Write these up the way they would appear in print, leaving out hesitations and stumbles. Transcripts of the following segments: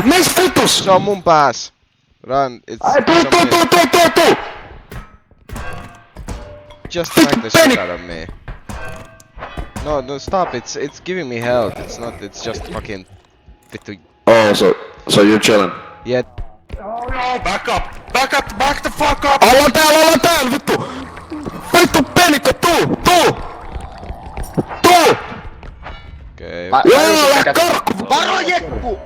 Meis vitus! Se on mun pääs. Run, Ai, tuu! Just smack the shit out of me. No, stop, it's giving me health, it's just fucking... Vittu... Oh, so you're chilling? Yeah. Oh no, back up, back the fuck up! Ollaan täällä, vittu! Vittu, penikko, tuu! Okei. Joo, lähde karkku! Varo Jekku!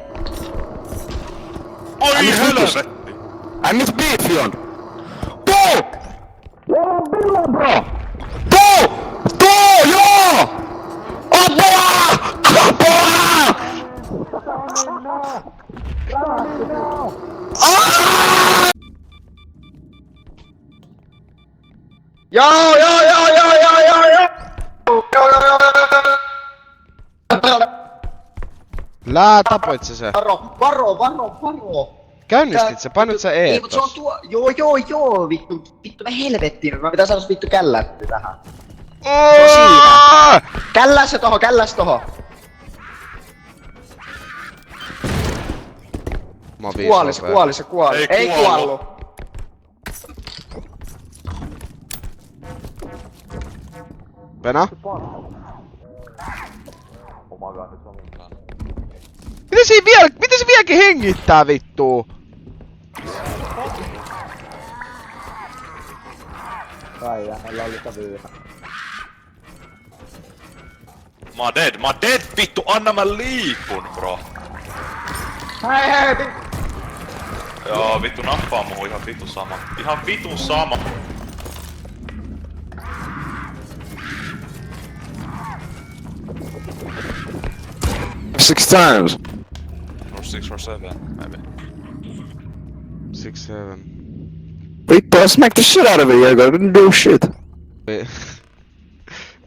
Oi helvetti! Ai mis biifi on? Tuu! Joo, Billa bro! Tuu, joo! Apua! Joo! Lää, tapoit sä se? Varo! Käynnistit sä, painot sä Ei, E mut se on tos? tuo... Joo, vittu me helvettiin, mä pitää saada vittu källätty tähän. Oooo! Källäs tohon! Mä oon 5 HP. Se kuoli. Ei kuollu. Venä? Miten se vieläkin hengittää vittuu? Mä oon dead, vittu, anna mä liikun, bro. Hei, Joo, vittu nappaa muu ihan vitun sama. Six times. Or 6 or 7, maybe. 6, 7. Vittu, I smacked the shit out of it, Diego. I didn't do shit.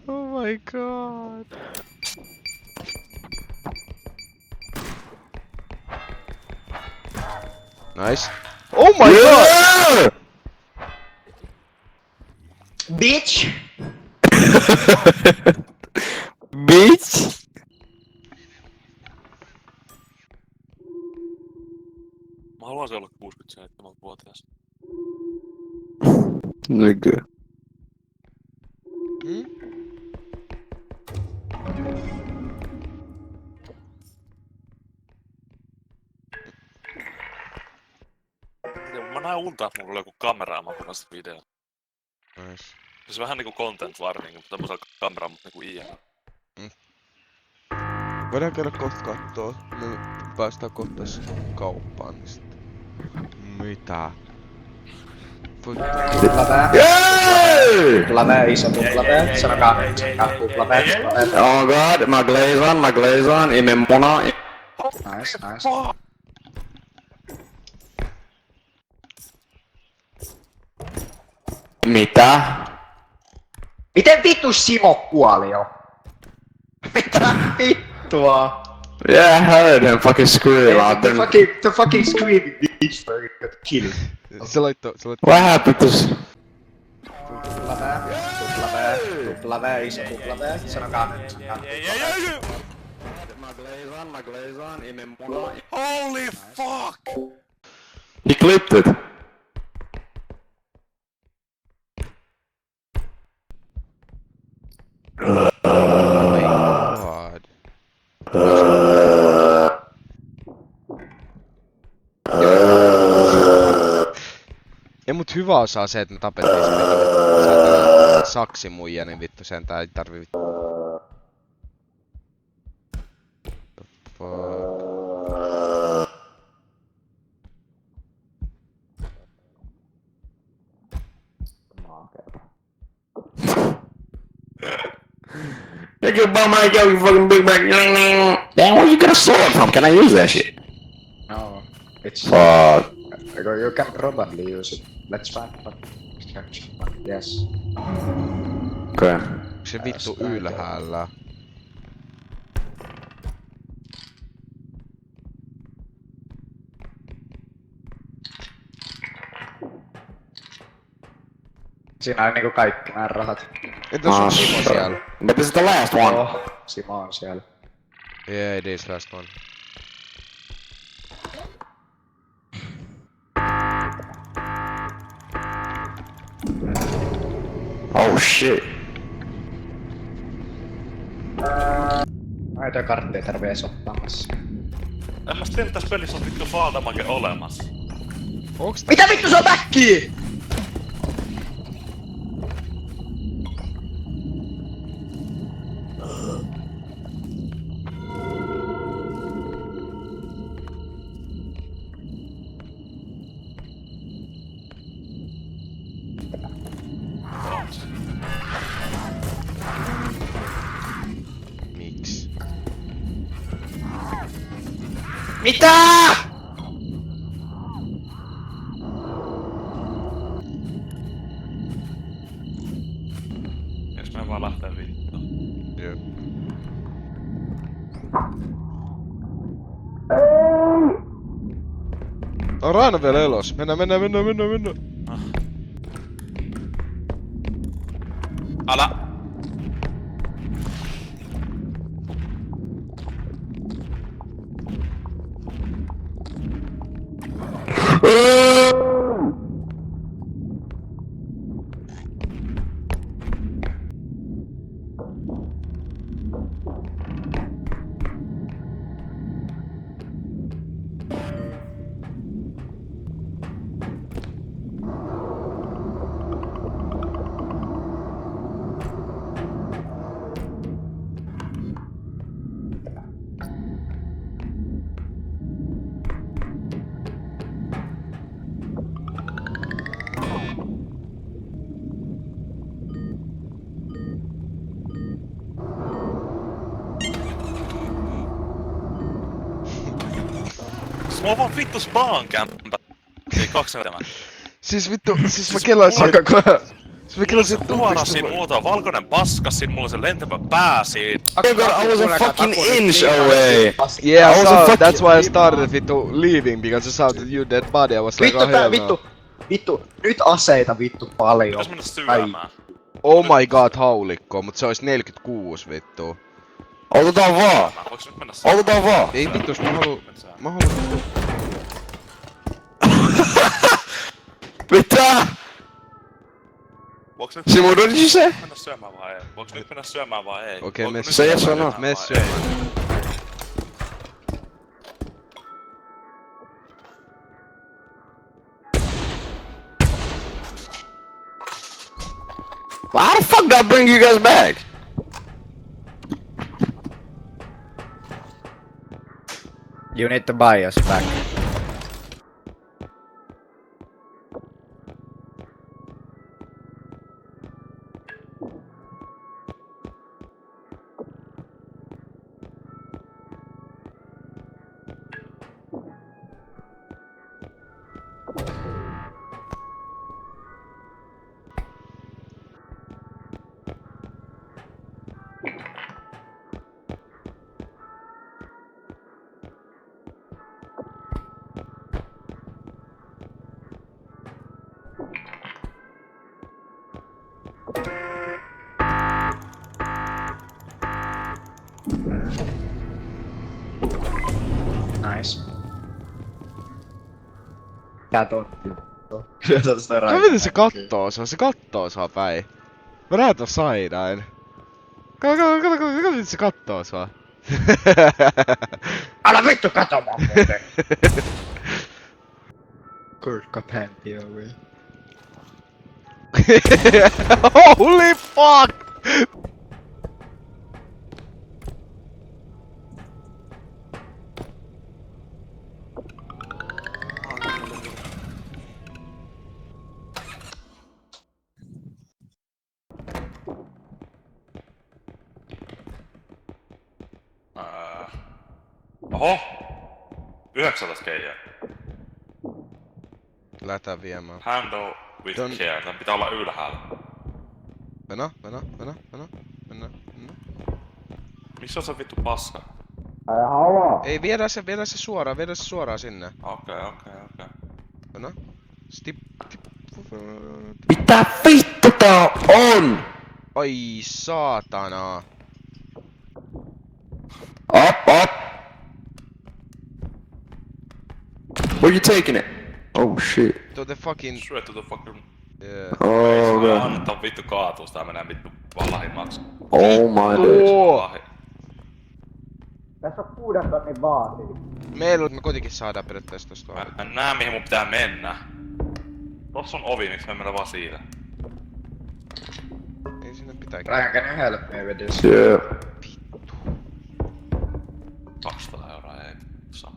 Oh my god. Nice. Oh my god! bitch! Bitch! Mä haluaisin olla 67-vuotias. Nigga. Mä näin unta, että mulla oli joku kameraa, mä kuvasin sitä videoa. Nice. Se vähän niinku content warning, mutta tämmöisellä kameralla, mutta niinku IM. Voidaan käydä kohta kattoo. Me päästään kohta tässä kauppaan, niin sitten... Mitä? Tuplaväe, iso tuplaväe. Sanokaa tuplaväe. Oh god, my glaze on, ime muna. Nice. Mitä? Miten vittu Simo kuoli jo? Mitä vittua? Yeah, I heard him fucking scream out The there. fucking screaming bitch got killed. Se laittoi... What happened to s- Tuplaväe, iso tuplaväe. Sanokaa My glaze on, ime muna. Holy fuck! He clipped it. Oh my god. Ei mut hyvä osaa se, että me tapettiin se vittu saksimuija, niin vittu sentään ei tarvii vittu. Fuck. Nigga, bum my yo, you fucking big back. Damn, where you get a sword from? Can I use that shit? no. It's Fuck. you can probably use it. Let's find yes. Okay. Onks se vittu ylhäällä? Siinä on niinku kaikki nämä rahat. Entäs on Simo siellä? But this is the last one. Oh, Simo on siellä. Yeah, it is last one. Oh shit. Aitoja kartteja tarvii soppaamassa. En mä tiedä, tässä pelissä on vittu Faaldamake olemassa. Onks tää? Mitä vittu se on backki? Miksi? Mitä? Jos me vaan lähtee vittu. Jep. On Raina vielä elos. Mennään. Älä! Mulla on vaan vittu spawn-kämpä. Ei 2 enemmän. Siis vittu, mä kelasin. Siis mä kelasin, että Tuora siinä muuta, valkoinen paska siinä, mulla on se lentävä pää siinä. I was a fucking inch away. Yeah, I I was saw, a fucking- that's why I started vittu leaving, because I saw that you dead body, I was like, Vittu oh tää hell vittu. no. Vittu. Nyt aseita vittu paljon. Pitäis mennä syömään. Oh my god, haulikko, mut se ois 46 vittu. Otetaan vaan. Voinko nyt mennä syömään? Otetaan vaan. Ei vittus, mä haluun vittu. Mitä? Voinko nyt Simo, what did you say? mennä syömään vai ei? Voinko nyt mennä syömään vai ei? Okei, Voinko me nyt Se mennä yes or no? syömään Mene vai syömään. How the fuck did I bring you guys back? You need to buy us back. Nice. Kato. Kyllä sitä Miten se kattoo sua päin? Mä näen tos sairain. Kato, miten se kattoo sua. Älä vittu kato mua muuten! Kurkka panty away. Holy fuck! Oho! 19 keijää. Lähdetään viemään. Handle with Don't- care. Tän pitää olla ylhäällä. Venä. Missä on se vittu paska? Ei, viedään se suoraan sinne. Okei. Venä. Stip. Mitä vittu tää on? Ai saatana. Up. Where you taking it? Oh shit. To the fucking... Straight to the fucking Yeah. Oh god. Annetaan vittu kaatuu, tää menee vittu valahimmaksi. Oh my days. Oo! Tässä on 6 tonnin vaatii. Me kuitenkin saadaan periaatteessa tosta ohi. Mä en näe mihin mun pitää mennä. Tossa on ovi, miksi me mennään vaan siitä? Ei sinne pitääkin. Ryan, can you help me with this? Yeah. 200 euroa ei saa.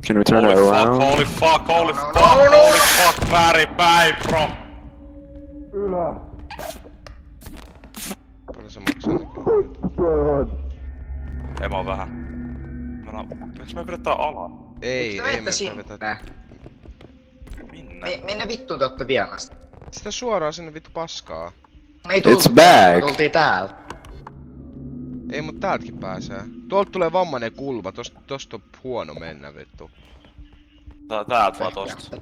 Can we turn it around? Holy fuck, holy No, fuck, no, no, no. holy fuck, väärinpäin bro! Paljon se maksaa nykyään? Emo vähän. Miksi me vedetään alas? Ei me Mennä saa vetää. sinne. Minne? Mennä vittuun te ootte viemästä. Sitä suoraan sinne vittu paskaa. Me ei It's back. Tultiin täällä. Ei mut täältäkin pääsee. Tuolta tulee vammainen kulma, tosta on huono mennä vittu. Täältä vaan tosta.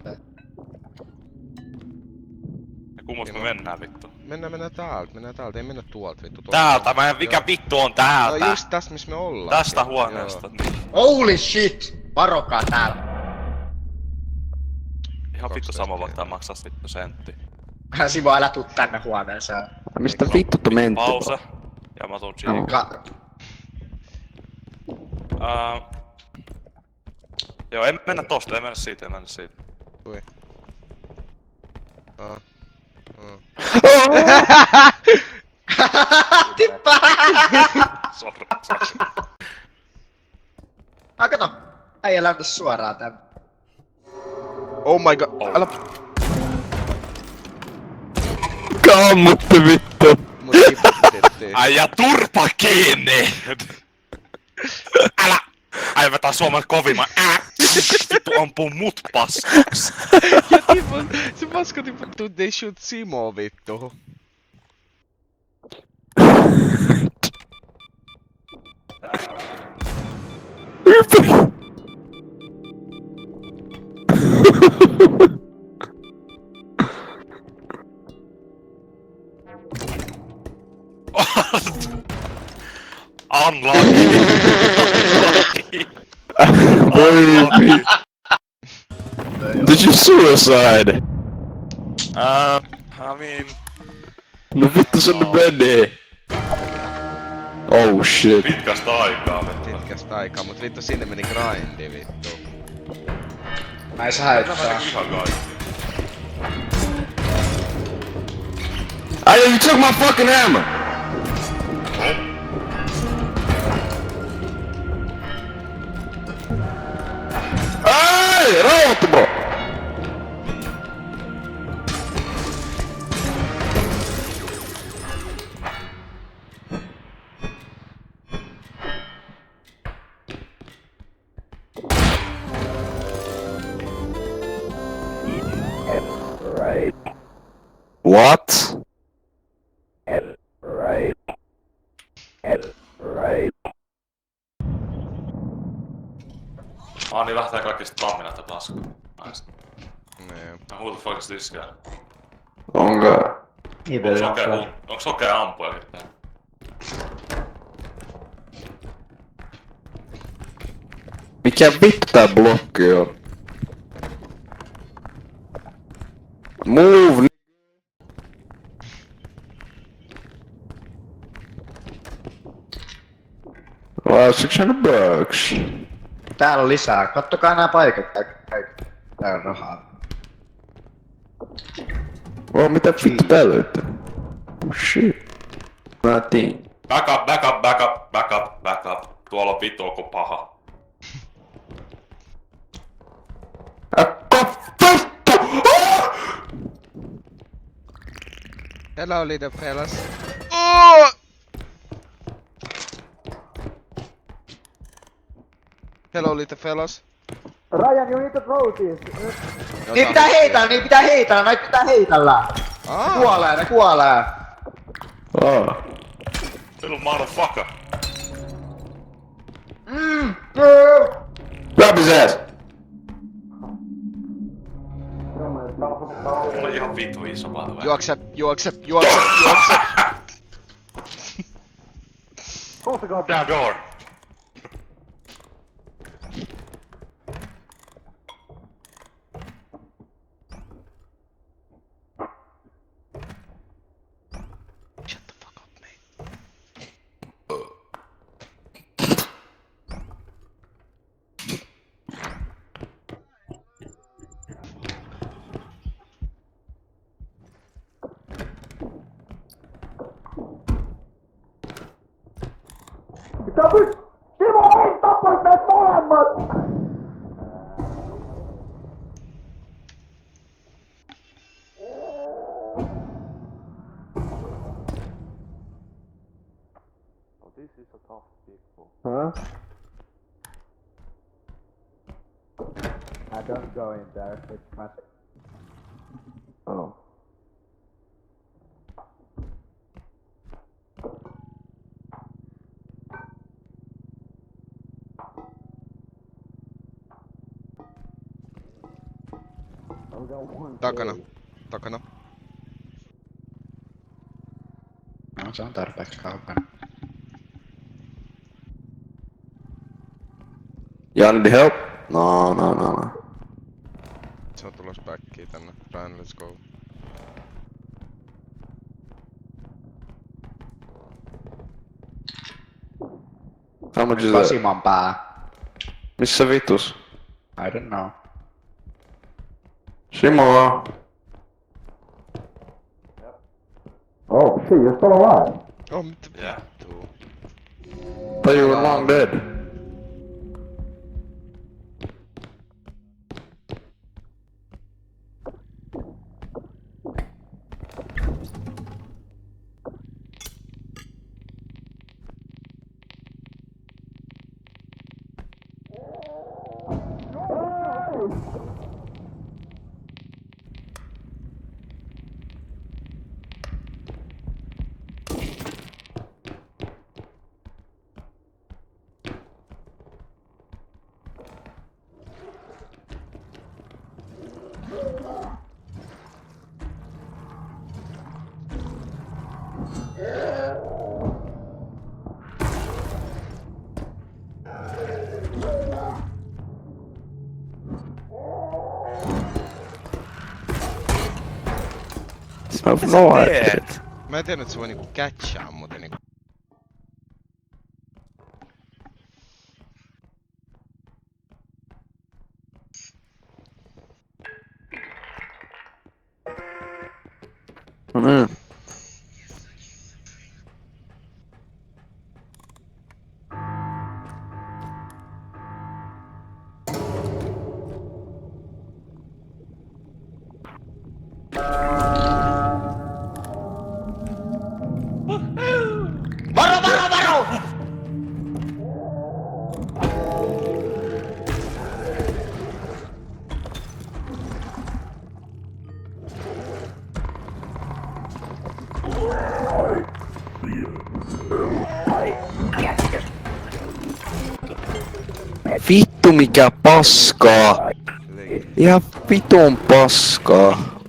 Ja kummos me mennään vittu? Mennään täältä, ei mennä tuolta vittu. Täältä, mikä vittu on täältä? No just tästä missä me ollaan. Tästä huoneesta, niin. Holy shit! Varokaa täällä. Ihan vittu 12 sama, vaikka tää maksaa vittu sentti. Simo, älä tuu tänne huoneeseen. Mistä vittu te mentte? Pause. Ja mä tuun siihen. Joo, ei mennä tosta, ei mennä siitä, ei mennä siitä. Ui. Tippaa! Sorry. Kato. Äijä lähti suoraan tänne. Oh my god, älä... Kammutte vittu! Mut tiputettiin. Äijä turpa kiinni! Älä! Äijä vetää suomen kovimman. Vittu ampuu mut paskaksi. Ja tipun, se paska tiputtuu, they shoot Simo vittu. Unlucky. Baby! Did you suicide? I mean... No vittu se meni! Oh shit. Pitkästä aikaa vittu. Pitkästä aikaa, mut vittu sinne meni grindi vittu. Mä ei saa häittää. Ihan kaikki. Hey, you took my fucking hammer! Hey, rauhoittu bro! Right. What? Right. Right. Niin lähtee kaikki staminat ja paskaa. Nice. Nee. Who the fuck is this guy? Onko? Onks okei ampua ketään? Mikä vittu tää blokki on? Move! Wow, 600 bucks. Täällä on lisää. Kattokaa nää paikat. Täällä on rahaa. Wow, mitä vittu tää löytyy? Oh shit. Nothing. Back up, back up, back up, back up, back up. Tuolla on vittu onko paha. Hello little fellas. Oh! Hello little fellas. Ryan, you need to throw this. Niin pitää heitellä, näitä pitää heitellä. Ne kuolee. Oh. Little motherfucker. Grab his ass! Mulla on ihan vittu iso by the way. Juokse. Close the goddamn door. Timo, ei tappaisi meidät molemmat! This is a tough people. Huh? I don't go in there, it's magic. Oh. Takana. No, se on tarpeeksi kaukana. Y'all need help? No. Se on tulos backiin tänne. Ryan, let's go. How much is that? Kasiman pää. Missä vitus? I don't know. Simo! Oh, shit, you're still alive. Oh, mitä Yeah. vittua? Thought you were long dead. No shit. Mä en tiedä, että se voi niinku catchaa, mutta niinku... No niin. Vittu mikä paskaa! Ihan vitun paskaa!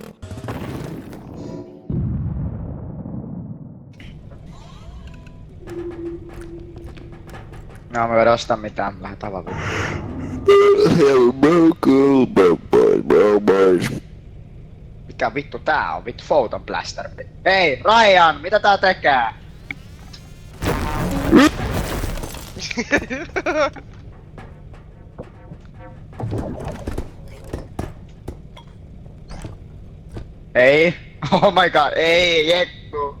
No, mä voin ostaa mitään vähän tavallista. Mikä vittu tää on? Vittu Photon Blaster. Hei, Ryan, mitä tää tekee? Ei. Oh my god, ei, Jekku.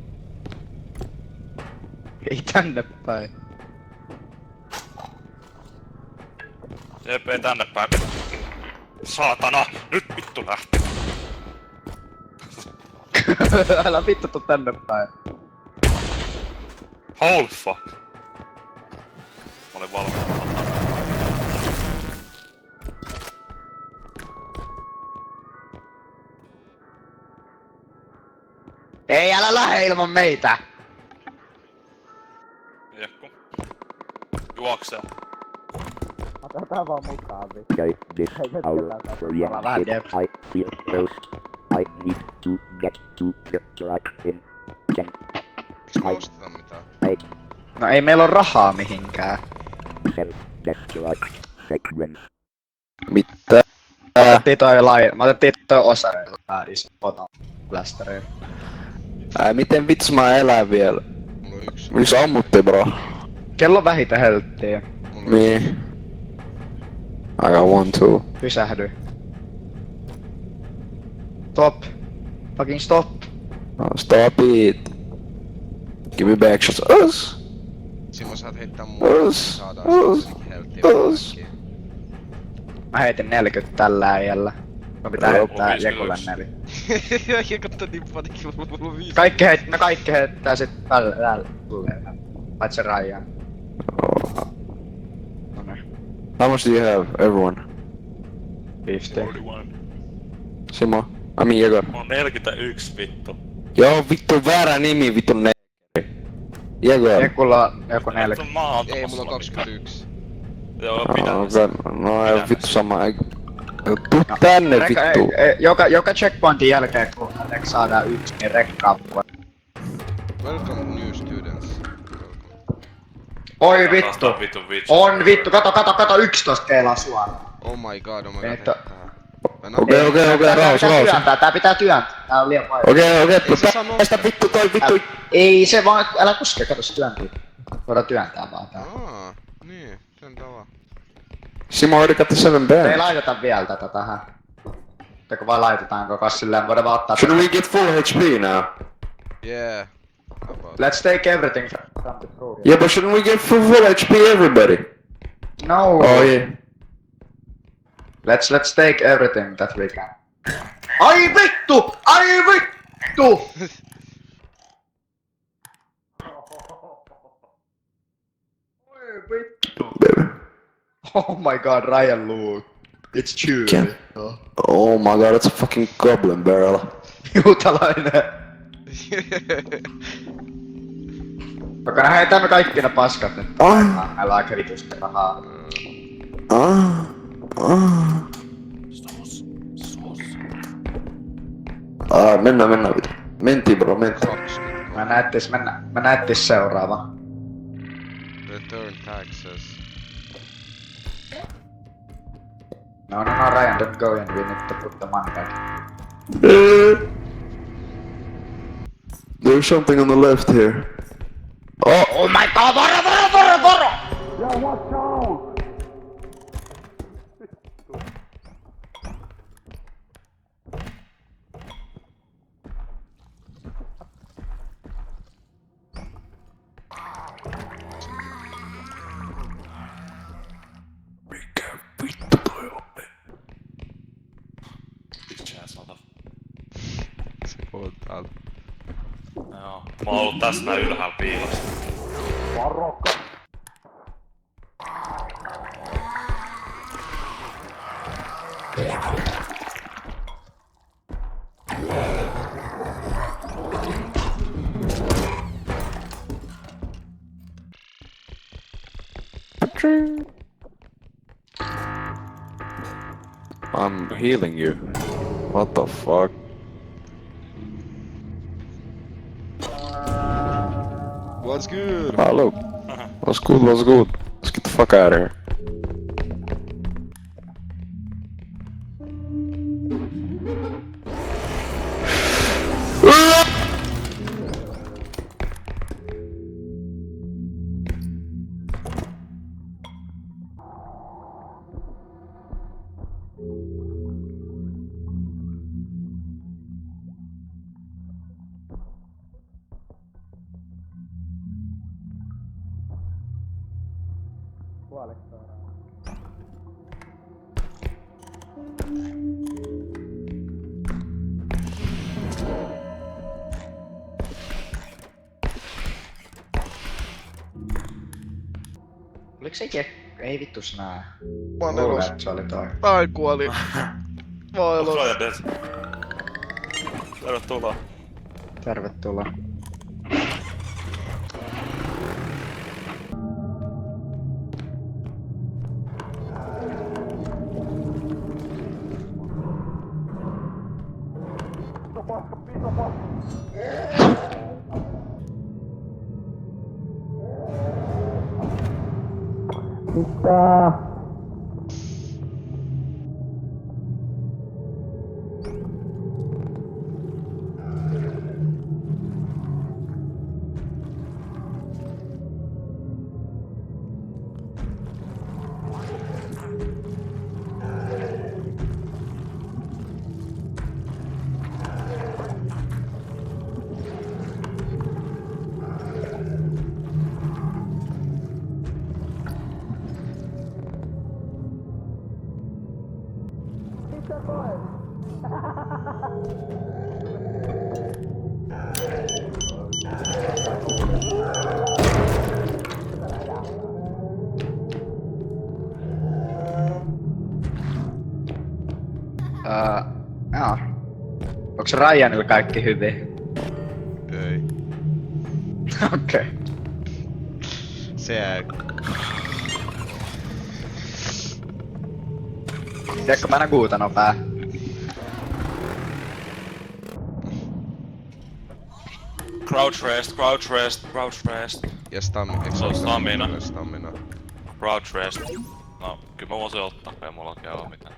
Ei tänne päin. Jep, ei tänne päin. Saatana! Nyt vittu lähti! Älä vittu tuu tänne päin. Holy fuck! Mä olin valmis. Ei, älä lähde ilman meitä! Jekku. Juoksee. Otetaan vaan mukaan, vittu. Get this out for yet. I feel close. I need to get to the right in. Miks mä ostetaan mitään? I No ei meillä oo rahaa mihinkään. sell that right segment. Mitä? Mä otettiin toi osareilla päädis Photon Blasterin. Miten vitsi mä elän vielä? Mulla on yksi. Miks ammutti bro? Kello vähitä helttiä. Mulla on Niin. I got one too. Pysähdy. Stop. Fucking stop. Oh, stop it. Give me back shots. Us. Simo, saat heittää muuta, saadaan sitten helttiä kaikkiin. Mä heitin 40 tällä äijällä. Mä pitää heittää Jekulle 4. Ja katso niin panikin, mulla on 5. Kaikki heittää sit tällä tulleen. Paitsi Ryan. How much do you have, everyone? 50. 41. Simo? Jegor. Mulla on 41 vittu. Joo, vittu väärä nimi, vittu Jegor. Jekulla on joku 40. Vittu mä oon Ei, mulla on tommosia 21. Joo, pidä. No ei vittu sama. Tuu tänne vittu. Joka checkpointin jälkeen kun Alex saadaan 1, niin rekkaa puolella. Welcome new students. Oi vittu! On vittu, kato 11 keilaa suoraan. Oh my god. Okei, rauha. Tää pitää työntää, tää on liian paljon. Okei, päästä vittu toi vittu. Ei se vaan, älä koske, kato se työntyy. Voidaan työntää vaan tää. Niin, sen tavaa. Simo already got the 7 Ei bands. laiteta vielä tätä tähän. Teko vai laitetaanko kas silleen, voidaan vaan ottaa Should we get full HP now? Yeah. About. Let's take everything from the program. Yeah, but shouldn't we get full HP everybody? No! Oh yeah. Let's take everything that we can. Ai vittu! Ai vittu! Oi vittu! Oh my god, Ryan look. It's true. Ken. Oh my god, that's a fucking goblin barrel. Juutalainen. Joka heitään kaikki ne paskat nyt. Meillä on aika vitusti rahaa. Mennään vittu. Mentiin bro, mentiin. Mä näettis seuraava. Return taxes. No, Ryan, don't go in, we need to put the money back. There's something on the left here. Oh my god, varo! Mikä vittu toi on? Bitch ass mother. Se on täällä. Joo. Mä oon ollut tässä näin ylhäällä piilossa. I'm healing you. What the fuck? What's good? Hello. What's good? What's good? Let's get the fuck out of here. Oliko se Jekko? Ei vittus nää. Mä oon Luulen, nelos. että se oli toi. Ai kuoli. Vaelo. Suoja des. Tervetuloa. Tervetuloa. Joo. Onks Ryanilla kaikki hyvin? Ei. Okei. Se... Tiedätkö mä nakuuta nopää? Crouch rest, crouch rest, crouch rest. Ja stamina. Se on stamina. Stamina. Crouch rest. No, kyllä mä voin se ottaa, kun ei mulla oikein oo mitään.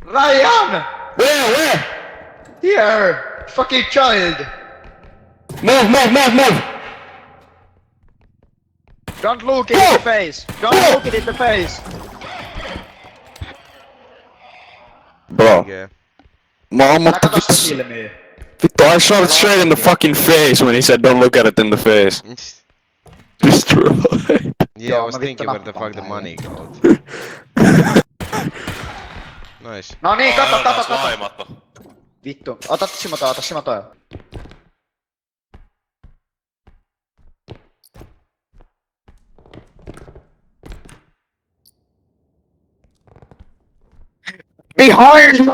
Ryan! Where? Here! Fucking child! Move! Don't look it in the face! Don't look it in the face! Bro. Yeah. Mä Älä ammuttu kato sitä silmiä. vittu, I shot it straight in the fucking face when he said don't look at it in the face. Destroy. Yeah, I was mä vittu thinking where the nappaan fuck the tän money goes. Nice. No niin, kato! Slaimattu. Vittu. Ota Simo toi. Behind!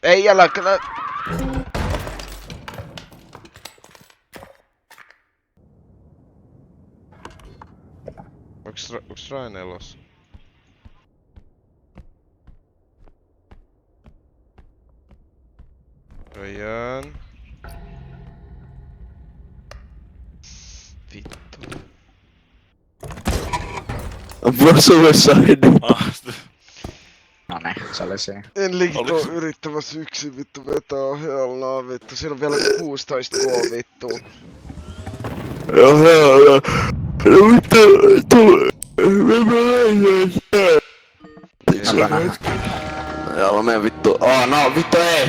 Ei älä kyllä... Onks Ryan elossa? Ryan... Vittu. Bro, suicide. No niin, se oli siinä. En liikko yrittämässä yksin vittu vetää ohjelmaa vittu. Siinä on vielä 16 k vittu. Joo. No vittu. Joo, mä menen vittu. No vittu ei.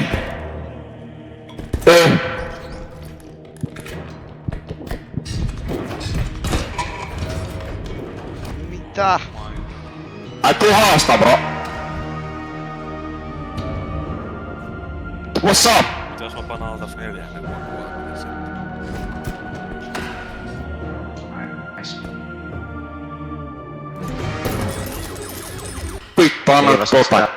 Mitä? Ai tuu haastaa, bro. What's up? Jos mä panan altas 4, niin mä kuolen sen. Vittu, anna tota.